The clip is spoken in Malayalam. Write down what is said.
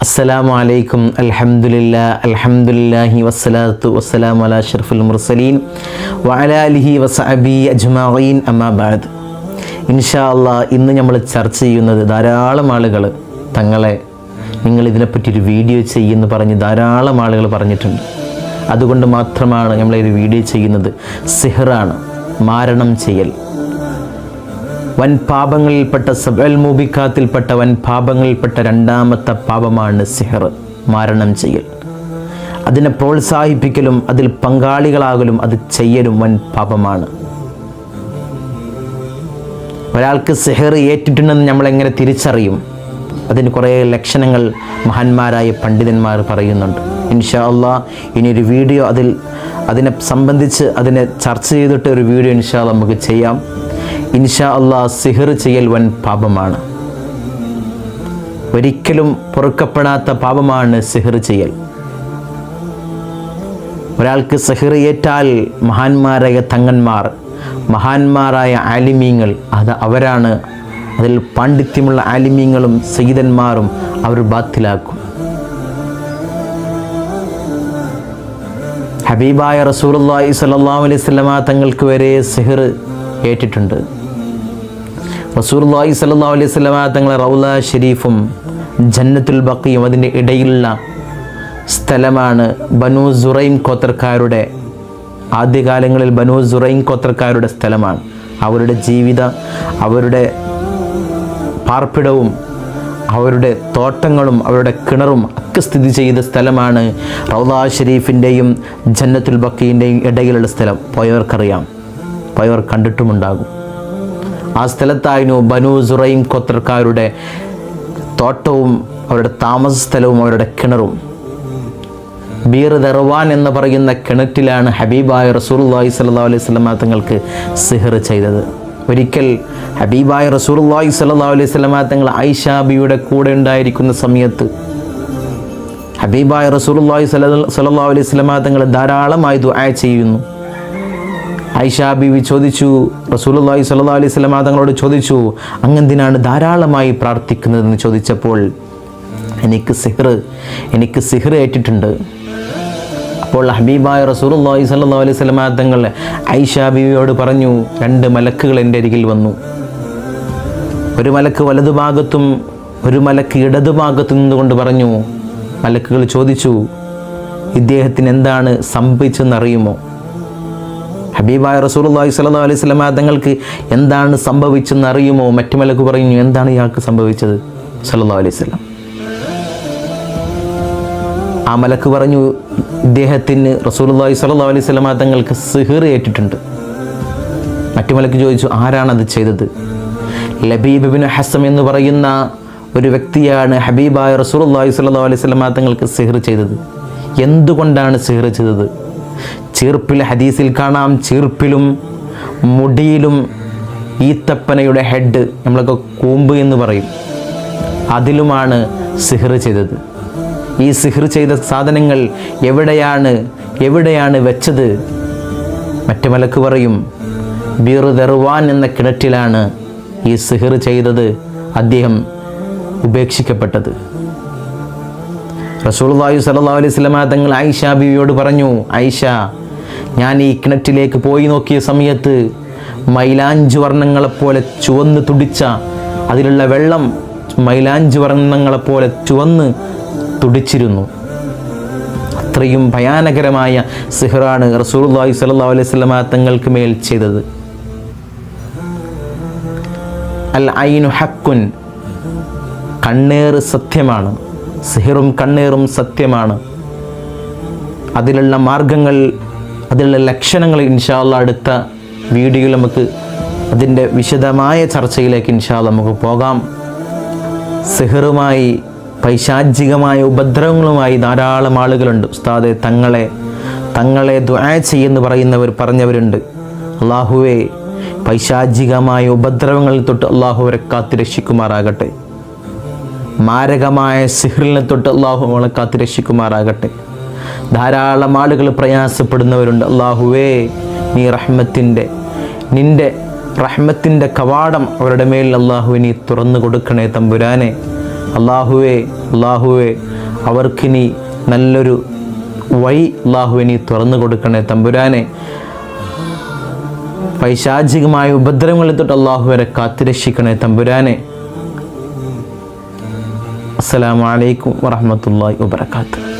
അസ്സലാമു അലൈക്കും അൽഹംദുലില്ലാഹി വസ്സലാത്തു വസ്സലാമു അലാ അഷ്റഫിൽ മുർസലീൻ വഅലാ ആലിഹി വസഹബിഹി അജ്മഈൻ അമ്മാ ബഅദ്. ഇൻഷാ അല്ലാഹ് ഇന്ന് നമ്മൾ ചർച്ച ചെയ്യുന്നത് ധാരാളം ആളുകൾ തങ്ങളെ നിങ്ങൾ ഇതിനെപ്പറ്റി ഒരു വീഡിയോ ചെയ്യുമെന്ന് പറഞ്ഞ് ധാരാളം ആളുകൾ പറഞ്ഞിട്ടുണ്ട്. അതുകൊണ്ട് മാത്രമാണ് നമ്മളൊരു വീഡിയോ ചെയ്യുന്നത്. സിഹ്റാണ്, മാരണം ചെയ്യൽ. വൻ പാപങ്ങളിൽപ്പെട്ട സബഅൽ മൂബിഖാത്തിൽപ്പെട്ട വൻ പാപങ്ങളിൽപ്പെട്ട രണ്ടാമത്തെ പാപമാണ് സിഹർ, മാരണം ചെയ്യൽ. അതിനെ പ്രോത്സാഹിപ്പിക്കലും അതിൽ പങ്കാളികളാകലും അത് ചെയ്യലും വൻ പാപമാണ്. ഒരാൾക്ക് സിഹർ ഏറ്റിട്ടുണ്ടെന്ന് നമ്മളെങ്ങനെ തിരിച്ചറിയും? അതിന് കുറേ ലക്ഷണങ്ങൾ മഹാന്മാരായ പണ്ഡിതന്മാർ പറയുന്നുണ്ട്. ഇൻഷാ അല്ലാഹ് ഇനിയൊരു വീഡിയോ അതിനെ സംബന്ധിച്ച് അതിനെ ചർച്ച ചെയ്തിട്ട് ഒരു വീഡിയോ ഇൻഷാ അല്ലാഹ് നമുക്ക് ചെയ്യാം. ഇൻഷാ അല്ലാഹ് സിഹർ ചെയ്യൽ വൻ പാപമാണ്, ഒരിക്കലും പൊറുക്കപ്പെടാത്ത പാപമാണ് സിഹർ ചെയ്യൽ. ഒരാൾക്ക് സിഹർ ഏറ്റാൽ മഹാന്മാരായ തങ്ങന്മാർ, മഹാന്മാരായ ആലിമീങ്ങൾ, അവരാണ് അതിൽ പാണ്ഡിത്യമുള്ള ആലിമീങ്ങളും സയ്യിദന്മാരും അവർ ബാത്തിലാക്കും. ഹബീബായ റസൂലുള്ളാഹി സ്വല്ലല്ലാഹു അലൈഹി വസല്ലമ തങ്ങൾക്ക് വരെ സിഹർ ഏറ്റിട്ടുണ്ട്. റസൂലുള്ളാഹി സ്വല്ലല്ലാഹു അലൈഹി വസല്ലമ തങ്ങളെ റൗള ഷരീഫും ജന്നത്തുൽ ബഖിയും അതിൻ്റെ ഇടയിലുള്ള സ്ഥലമാണ് ബനൂ സുറൈം ഗോത്രക്കാരുടെ, ആദ്യകാലങ്ങളിൽ ബനൂ സുറൈം ഗോത്രക്കാരുടെ സ്ഥലമാണ്. അവരുടെ അവരുടെ പാർപ്പിടവും അവരുടെ തോട്ടങ്ങളും അവരുടെ കിണറും ഒക്കെ സ്ഥിതി ചെയ്ത സ്ഥലമാണ് റൗള ഷരീഫിൻ്റെയും ജന്നത്തുൽ ബഖിൻ്റെയും ഇടയിലുള്ള സ്ഥലം. പോയവർക്കറിയാം, പോയവർ കണ്ടിട്ടുമുണ്ടാകും. ആ സ്ഥലത്തായിരുന്നു ബനൂ സുറൈം ഗോത്രക്കാരുടെ തോട്ടവും അവരുടെ താമസ സ്ഥലവും അവരുടെ കിണറും. ബീർ ദർവാൻ എന്ന് പറയുന്ന കിണറ്റിലാണ് ഹബീബായ റസൂലുള്ളാഹി സ്വല്ലല്ലാഹു അലൈഹി വസല്ലമ തങ്ങൾക്ക് സിഹർ ചെയ്തത്. ഒരിക്കൽ ഹബീബായ റസൂലുള്ളാഹി സ്വല്ലല്ലാഹു അലൈഹി വസല്ലമ തങ്ങൾ ആയിഷ ബിയുടെ കൂടെ ഉണ്ടായിരിക്കുന്ന സമയത്ത് ഹബീബായ റസൂലുള്ളാഹി സ്വല്ലല്ലാഹു അലൈഹി വസല്ലമ തങ്ങൾ ധാരാളമായി ദുആ ചെയ്യുന്നു. ആയിഷ ബീവി ചോദിച്ചു, റസൂലുള്ളാഹി സ്വല്ലല്ലാഹു അലൈഹി വസല്ലമ തങ്ങളോട് ചോദിച്ചു, അങ്ങെന്തിനാണ് ധാരാളമായി പ്രാർത്ഥിക്കുന്നതെന്ന് ചോദിച്ചപ്പോൾ, എനിക്ക് സിഹർ ഏറ്റിട്ടുണ്ട്. അപ്പോൾ ഹബീബായ റസൂലുള്ളാഹി സ്വല്ലല്ലാഹു അലൈഹി വസല്ലമ തങ്ങൾ ആയിഷ ബീവിയോട് പറഞ്ഞു, 2 മലക്കുകൾ എൻ്റെ അരികിൽ വന്നു. ഒരു മലക്ക് വലതുഭാഗത്തും ഒരു മലക്ക് ഇടതുഭാഗത്തും നിന്നുകൊണ്ട് പറഞ്ഞു. മലക്കുകൾ ചോദിച്ചു, ഇദ്ദേഹത്തിന് എന്താണ് സംഭവിച്ചെന്നറിയുമോ? ഹബീബായ റസൂലുള്ളാഹി സ്വല്ലല്ലാഹു അലൈഹി വസല്ലമ തങ്ങൾക്ക് എന്താണ് സംഭവിച്ചെന്ന് അറിയുമോ? മറ്റു മലക്ക് പറഞ്ഞു, എന്താണ് ഇയാൾക്ക് സംഭവിച്ചത് സ്വല്ലല്ലാഹു അലൈഹി വസല്ലം? ആ മലക്ക് പറഞ്ഞു, ഇദ്ദേഹത്തിന് റസൂലുള്ളാഹി സ്വല്ലല്ലാഹു അലൈഹി വസല്ലമ തങ്ങൾക്ക് സിഹർ ഏറ്റിട്ടുണ്ട്. മറ്റു മലക്ക് ചോദിച്ചു, ആരാണത് ചെയ്തത്? ലബീബ് ഇബ്നു ഹസം എന്ന് പറയുന്ന ഒരു വ്യക്തിയാണ് ഹബീബായ റസൂലുള്ളാഹി സ്വല്ലല്ലാഹു അലൈഹി വസല്ലമ തങ്ങൾക്ക് സിഹർ ചെയ്തത്. എന്തുകൊണ്ടാണ് സിഹർ ചെയ്തത്? ചീർപ്പിൽ, ഹദീസിൽ കാണാം, ചീർപ്പിലും മുടിയിലും ഈത്തപ്പനയുടെ ഹെഡ്, നമ്മളൊക്കെ കൂമ്പ് എന്ന് പറയും, അതിലുമാണ് സിഹർ ചെയ്തത്. ഈ സിഹർ ചെയ്ത സാധനങ്ങൾ എവിടെയാണ് വെച്ചത്? മറ്റു മലക്ക് പറയും, ബീർ ദർവാൻ എന്ന കിണറ്റിലാണ് ഈ സിഹർ ചെയ്തത് അദ്ദേഹം ഉപേക്ഷിക്കപ്പെട്ടത്. റസൂലുള്ളാഹി സ്വല്ലല്ലാഹു അലൈഹി വസല്ലമ തങ്ങൾ ആയിഷ ബീവിയോട് പറഞ്ഞു, ആയിഷ, ഞാൻ ഈ കിണറ്റിലേക്ക് പോയി നോക്കിയ സമയത്ത് മൈലാഞ്ചി വർണ്ണങ്ങളെപ്പോലെ ചുവന്ന് തുടിച്ച, അതിലുള്ള വെള്ളം മൈലാഞ്ചി വർണ്ണങ്ങളെപ്പോലെ ചുവന്ന് തുടിച്ചിരുന്നു. അത്രയും ഭയാനകരമായ സിഹറാണ് റസൂലുള്ളാഹി സ്വല്ലല്ലാഹു അലൈഹി വസല്ലമ തങ്ങൾക്ക് മേൽ ചെയ്തത്. അൽ ഐനു ഹഖ്കുൻ, കണ്ണേറ് സത്യമാണ്. സിഹറും കണ്ണേറും സത്യമാണ്. അതിലുള്ള മാർഗങ്ങൾ, അതിലുള്ള ലക്ഷണങ്ങൾ ഇൻഷാ അല്ലാഹ് അടുത്ത വീഡിയോയിൽ നമുക്ക് അതിൻ്റെ വിശദമായ ചർച്ചയിലേക്ക് ഇൻഷാ അല്ലാഹ് നമുക്ക് പോകാം. സിഹറുമായി, പൈശാചികമായ ഉപദ്രവങ്ങളുമായി ധാരാളം ആളുകളുണ്ട്. ഉസ്താദെ, തങ്ങളെ ദുആ ചെയ്യുമെന്ന് പറഞ്ഞവരുണ്ട്. അല്ലാഹുവേ, പൈശാചികമായ ഉപദ്രവങ്ങളിൽ തൊട്ട് അല്ലാഹു അവരെ കാത്തു രക്ഷിക്കുമാറാകട്ടെ. മാരകമായ സിഹ്റിനെ തൊട്ട് അല്ലാഹു അവളെ കാത്തു രക്ഷിക്കുമാറാകട്ടെ. ധാരാളം ആളുകൾ പ്രയാസപ്പെടുന്നവരുണ്ട്. അല്ലാഹുവേ, നിന്റെ റഹ്മത്തിൻ്റെ കവാടം അവരുടെ മേൽ അല്ലാഹു നീ തുറന്നു കൊടുക്കണേ തമ്പുരാനെ. അള്ളാഹുവേ അവർക്കിനി നല്ലൊരു വഴി അള്ളാഹുവെ നീ തുറന്നു കൊടുക്കണേ തമ്പുരാനെ. പൈശാചികമായ ഉപദ്രവങ്ങളിൽ തൊട്ട് അള്ളാഹുവരെ കാത്തുരക്ഷിക്കണേ തമ്പുരാനെ. അസ്സലാമു അലൈക്കും വറഹ്മത്തുള്ളാഹി വബറകാതുഹു.